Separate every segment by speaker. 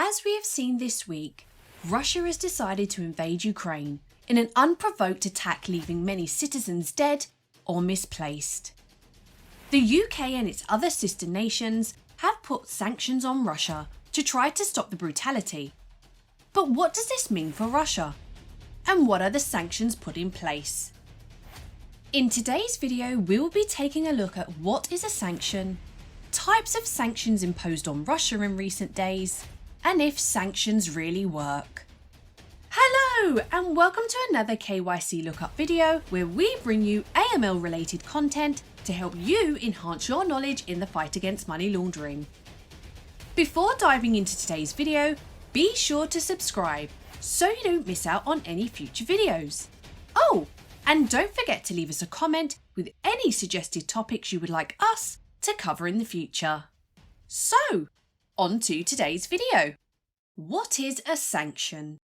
Speaker 1: As we have seen this week, Russia has decided to invade Ukraine in an unprovoked attack, leaving many citizens dead or misplaced. The UK and its other sister nations have put sanctions on Russia to try to stop the brutality. But what does this mean for Russia? And what are the sanctions put in place? In today's video, we will be taking a look at what is a sanction, types of sanctions imposed on Russia in recent days, and if sanctions really work. Hello and welcome to another KYC Lookup video where we bring you AML related content to help you enhance your knowledge in the fight against money laundering. Before diving into today's video, be sure to subscribe so you don't miss out on any future videos. Oh, and don't forget to leave us a comment with any suggested topics you would like us to cover in the future. So, on to today's video. What is a sanction?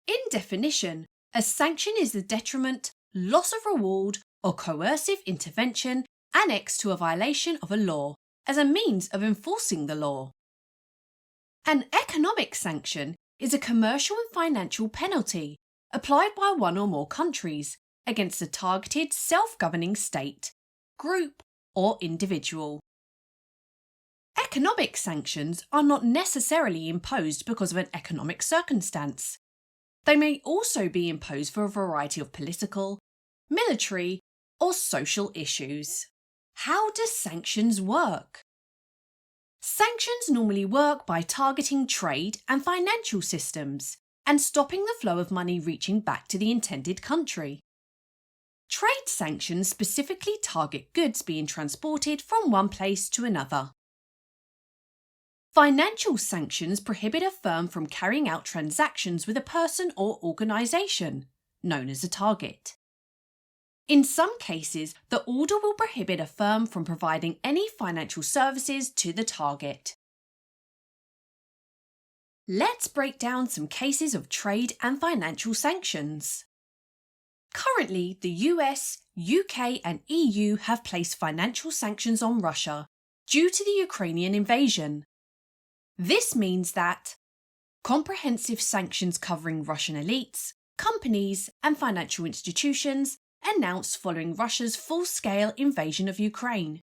Speaker 1: In definition, a sanction is the detriment, loss of reward, or coercive intervention annexed to a violation of a law as a means of enforcing the law. An economic sanction is a commercial and financial penalty applied by one or more countries against a targeted self-governing state, group, or individual. Economic sanctions are not necessarily imposed because of an economic circumstance. They may also be imposed for a variety of political, military, or social issues. How do sanctions work? Sanctions normally work by targeting trade and financial systems and stopping the flow of money reaching back to the intended country. Trade sanctions specifically target goods being transported from one place to another. Financial sanctions prohibit a firm from carrying out transactions with a person or organisation, known as a target. In some cases, the order will prohibit a firm from providing any financial services to the target. Let's break down some cases of trade and financial sanctions. Currently, the US, UK and EU have placed financial sanctions on Russia due to the Ukrainian invasion. This means that comprehensive sanctions covering Russian elites, companies and financial institutions announced following Russia's full-scale invasion of Ukraine.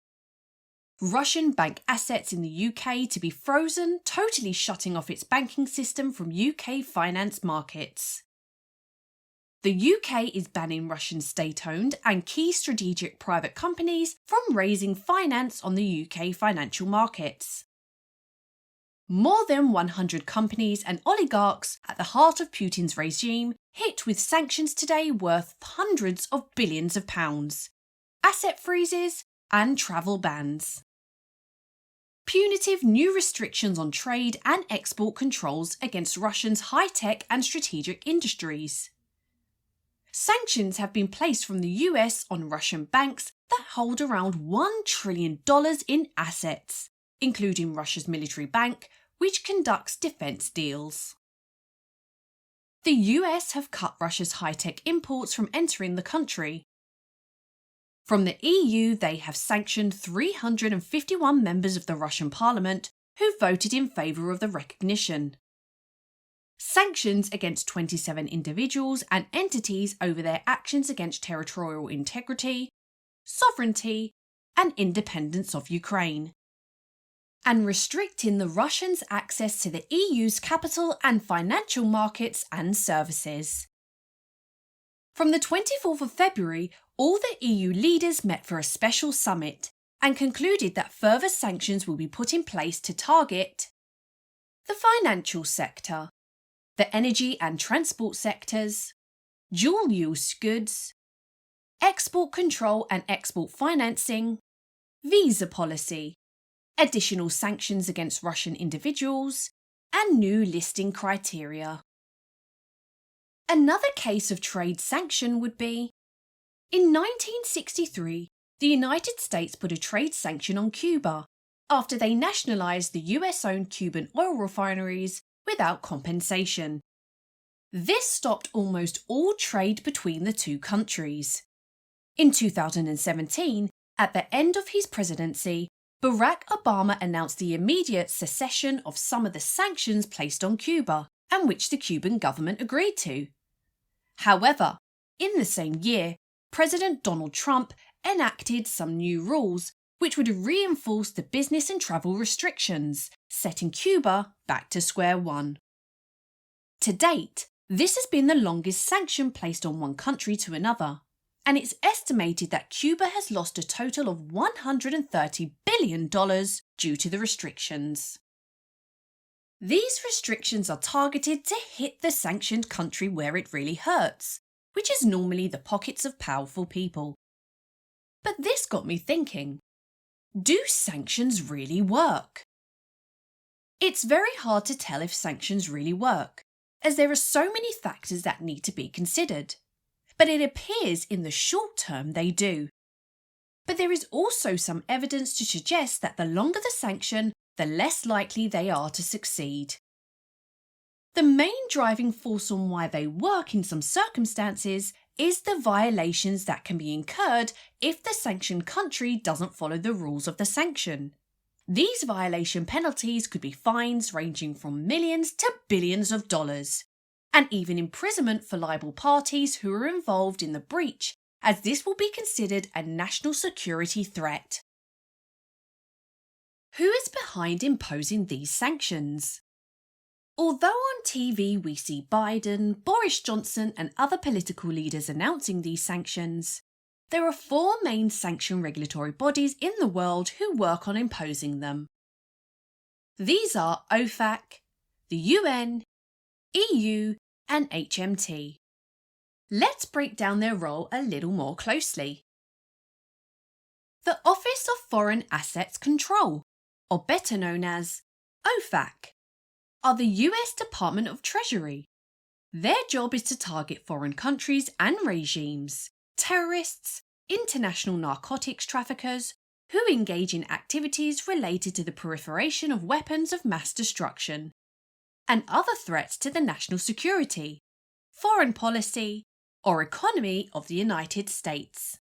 Speaker 1: Russian bank assets in the UK to be frozen, totally shutting off its banking system from UK finance markets. The UK is banning Russian state-owned and key strategic private companies from raising finance on the UK financial markets. More than 100 companies and oligarchs at the heart of Putin's regime hit with sanctions today worth hundreds of billions of pounds, asset freezes and travel bans. Punitive new restrictions on trade and export controls against Russia's high-tech and strategic industries. Sanctions have been placed from the US on Russian banks that hold around $1 trillion in assets, including Russia's military bank, which conducts defence deals. The US have cut Russia's high-tech imports from entering the country. From the EU, they have sanctioned 351 members of the Russian parliament who voted in favour of the recognition. Sanctions against 27 individuals and entities over their actions against territorial integrity, sovereignty, and independence of Ukraine. And restricting the Russians' access to the EU's capital and financial markets and services. From the 24th of February, all the EU leaders met for a special summit and concluded that further sanctions will be put in place to target the financial sector, the energy and transport sectors, dual-use goods, export control and export financing, visa policy, additional sanctions against Russian individuals, and new listing criteria. Another case of trade sanction would be, in 1963, the United States put a trade sanction on Cuba after they nationalised the US-owned Cuban oil refineries without compensation. This stopped almost all trade between the two countries. In 2017, at the end of his presidency, Barack Obama announced the immediate cessation of some of the sanctions placed on Cuba, and which the Cuban government agreed to. However, in the same year, President Donald Trump enacted some new rules which would reinforce the business and travel restrictions, setting Cuba back to square one. To date, this has been the longest sanction placed on one country to another, and it's estimated that Cuba has lost a total of $130 billion due to the restrictions. These restrictions are targeted to hit the sanctioned country where it really hurts, which is normally the pockets of powerful people. But this got me thinking, do sanctions really work? It's very hard to tell if sanctions really work, as there are so many factors that need to be considered. But it appears in the short term they do. But there is also some evidence to suggest that the longer the sanction, the less likely they are to succeed. The main driving force on why they work in some circumstances is the violations that can be incurred if the sanctioned country doesn't follow the rules of the sanction. These violation penalties could be fines ranging from millions to billions of dollars, and even imprisonment for liable parties who are involved in the breach, as this will be considered a national security threat. Who is behind imposing these sanctions? Although on TV we see Biden, Boris Johnson and other political leaders announcing these sanctions, there are 4 main sanction regulatory bodies in the world who work on imposing them. These are OFAC, the UN, EU and HMT. Let's break down their role a little more closely. The Office of Foreign Assets Control, or better known as OFAC, are the US Department of Treasury. Their job is to target foreign countries and regimes, terrorists, international narcotics traffickers, who engage in activities related to the proliferation of weapons of mass destruction, and other threats to the national security, foreign policy, or economy of the United States.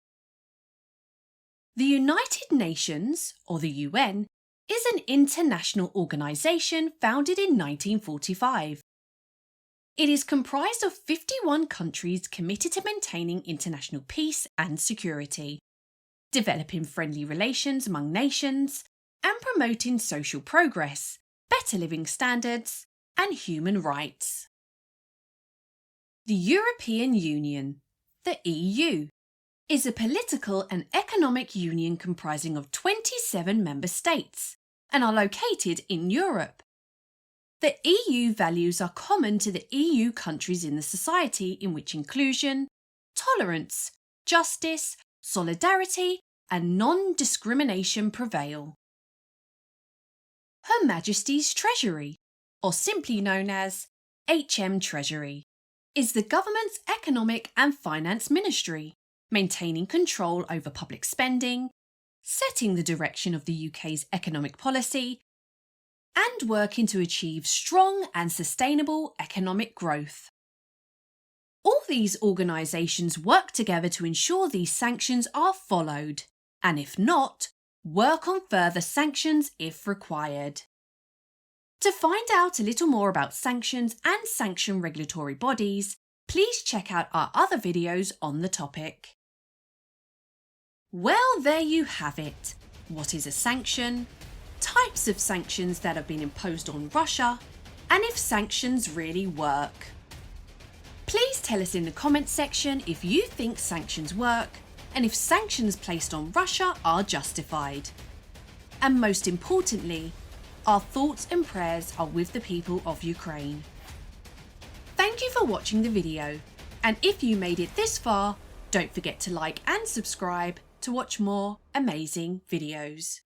Speaker 1: The United Nations, or the UN, is an international organisation founded in 1945. It is comprised of 51 countries committed to maintaining international peace and security, developing friendly relations among nations, and promoting social progress, better living standards, and human rights. The European Union, the EU, is a political and economic union comprising of 27 member states and are located in Europe. The EU values are common to the EU countries in the society in which inclusion, tolerance, justice, solidarity and non-discrimination prevail. Her Majesty's Treasury, or simply known as HM Treasury, is the government's economic and finance ministry, maintaining control over public spending, setting the direction of the UK's economic policy, and working to achieve strong and sustainable economic growth. All these organisations work together to ensure these sanctions are followed, and if not, work on further sanctions if required. To find out a little more about sanctions and sanction regulatory bodies, please check out our other videos on the topic. Well, there you have it. What is a sanction? Types of sanctions that have been imposed on Russia, and if sanctions really work. Please tell us in the comments section if you think sanctions work, and if sanctions placed on Russia are justified. And most importantly, our thoughts and prayers are with the people of Ukraine. Thank you for watching the video, and if you made it this far, don't forget to like and subscribe to watch more amazing videos.